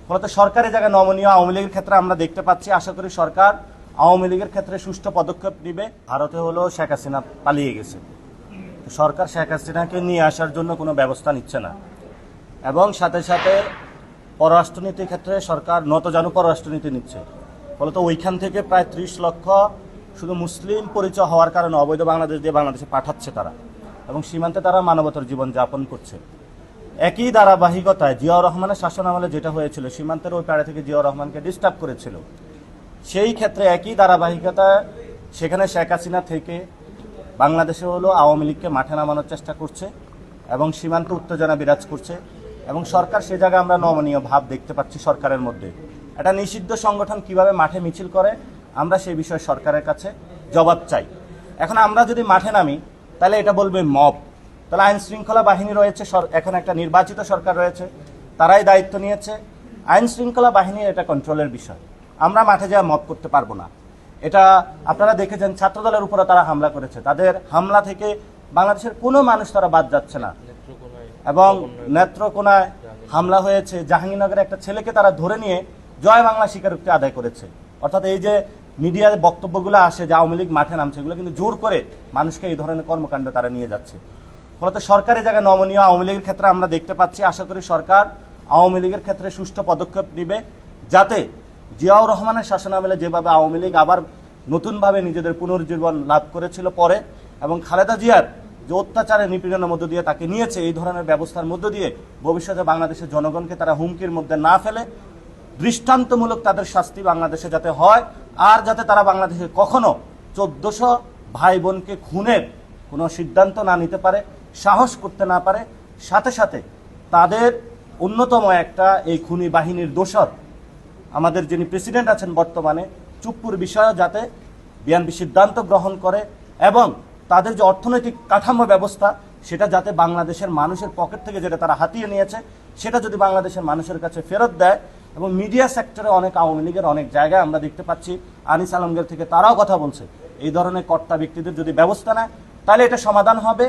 ফলত সরকারি জায়গায় নমনীয় আওয়ামী লীগের ক্ষেত্রে আমরা দেখতে পাচ্ছি। আশা করি সরকার আওয়ামী লীগের ক্ষেত্রে সুষ্ঠু পদক্ষেপ নেবে। ভারতে হলো শেখ হাসিনা পালিয়ে গেছে, সরকার শেখ হাসিনাকে নিয়ে আসার জন্য কোনো ব্যবস্থা নিচ্ছে না, এবং সাথে সাথে পররাষ্ট্রনীতির ক্ষেত্রে সরকার নতজানু পররাষ্ট্রনীতি নিচ্ছে। ফলত ওইখান থেকে প্রায় 30 লক্ষ শুধু মুসলিম পরিচয় হওয়ার কারণে অবৈধ বাংলাদেশ দিয়ে বাংলাদেশে পাঠাচ্ছে তারা, এবং সীমান্তে তারা মানবতার জীবন যাপন করছে। একই ধারাবাহিকতায় জিয়াউর রহমানের শাসনামলে যেটা হয়েছিল, সীমান্তের ওই পাড়ে থেকে জিয়াউর রহমানকে ডিস্টার্ব করেছিল, সেই ক্ষেত্রে একই ধারাবাহিকতায় সেখানে শেখ হাসিনা থেকে বাংলাদেশে হলো আওয়ামী লীগকে মাঠে নামানোর চেষ্টা করছে এবং সীমান্ত উত্তেজনা বিরাজ করছে, এবং সরকার সে জায়গায় আমরা নমনীয় ভাব দেখতে পাচ্ছি সরকারের মধ্যে। একটা নিষিদ্ধ সংগঠন কিভাবে মাঠে মিছিল করে, আমরা সেই বিষয়ে সরকারের কাছে জবাব চাই। এখন আমরা যদি মাঠে নামি তাহলে এটা বলবে মব, তাহলে আইন শৃঙ্খলা বাহিনী রয়েছে, এখন একটা নির্বাচিত সরকার রয়েছে, তারাই দায়িত্ব নিয়েছে, আইন শৃঙ্খলা বাহিনীর এটা কন্ট্রোলের বিষয়। আমরা মাঠে যাওয়া মব করতে পারবো না। এটা আপনারা দেখেছেন, ছাত্রদলের উপরে তারা হামলা করেছে, তাদের হামলা থেকে বাংলাদেশের কোনো মানুষ তারা বাদ যাচ্ছে না, এবং নেত্রকোনায় হামলা হয়েছে, জাহাঙ্গীরনগরে একটা ছেলেকে তারা ধরে নিয়ে জয় বাংলা স্বীকারোক্তি আদায় করেছে। অর্থাৎ এই যে মিডিয়ার বক্তব্যগুলো আসে যে আওয়ামী লীগ মাঠে নামছে, এগুলো কিন্তু জোর করে মানুষকে এই ধরনের কর্মকাণ্ড তারা নিয়ে যাচ্ছে। ফলত সরকারি জায়গায় নমনীয় আওয়ামী লীগের ক্ষেত্রে আমরা দেখতে পাচ্ছি। আশা করি সরকার আওয়ামী লীগের ক্ষেত্রে সুষ্ঠু পদক্ষেপ নেবে, যাতে জিয়াউর রহমানের শাসনামলে যেভাবে আওয়ামী লীগ আবার নতুনভাবে নিজেদের পুনর্জীবন লাভ করেছিল পরে, এবং খালেদা জিয়ার যে অত্যাচারের নিপীড়নের মধ্য দিয়ে তাকে নিয়েছে, এই ধরনের ব্যবস্থার মধ্য দিয়ে ভবিষ্যতে বাংলাদেশের জনগণকে তারা হুমকির মধ্যে না ফেলে দৃষ্টান্তমূলক তাদের শাস্তি বাংলাদেশে যাতে হয়, আর যাতে তারা বাংলাদেশে কখনো 1400 ভাই বোনকে খুনের কোনো সিদ্ধান্ত না নিতে পারে, সাহস করতে না পারে। সাথে সাথে তাদের অন্যতম একটা এই খুনি বাহিনীর দোসর আমাদের যিনি প্রেসিডেন্ট আছেন বর্তমানে, চুপ্পুর বিষয়ে যাতে বিএনপি সিদ্ধান্ত গ্রহণ করে, এবং তাদের যে অর্থনৈতিক কাঠামো ব্যবস্থা সেটা যাতে বাংলাদেশের মানুষের পকেট থেকে যেটা তারা হাতিয়ে নিয়েছে সেটা যদি বাংলাদেশের মানুষের কাছে ফেরত দেয়। এবং মিডিয়া সেক্টরে অনেক আওয়ামী লীগের অনেক জায়গায় আমরা দেখতে পাচ্ছি, আনিস আলমগীর থেকে তারাও কথা বলছে, এই ধরনের কর্তা ব্যক্তিদের যদি ব্যবস্থা নেয় তাহলে এটা সমাধান হবে।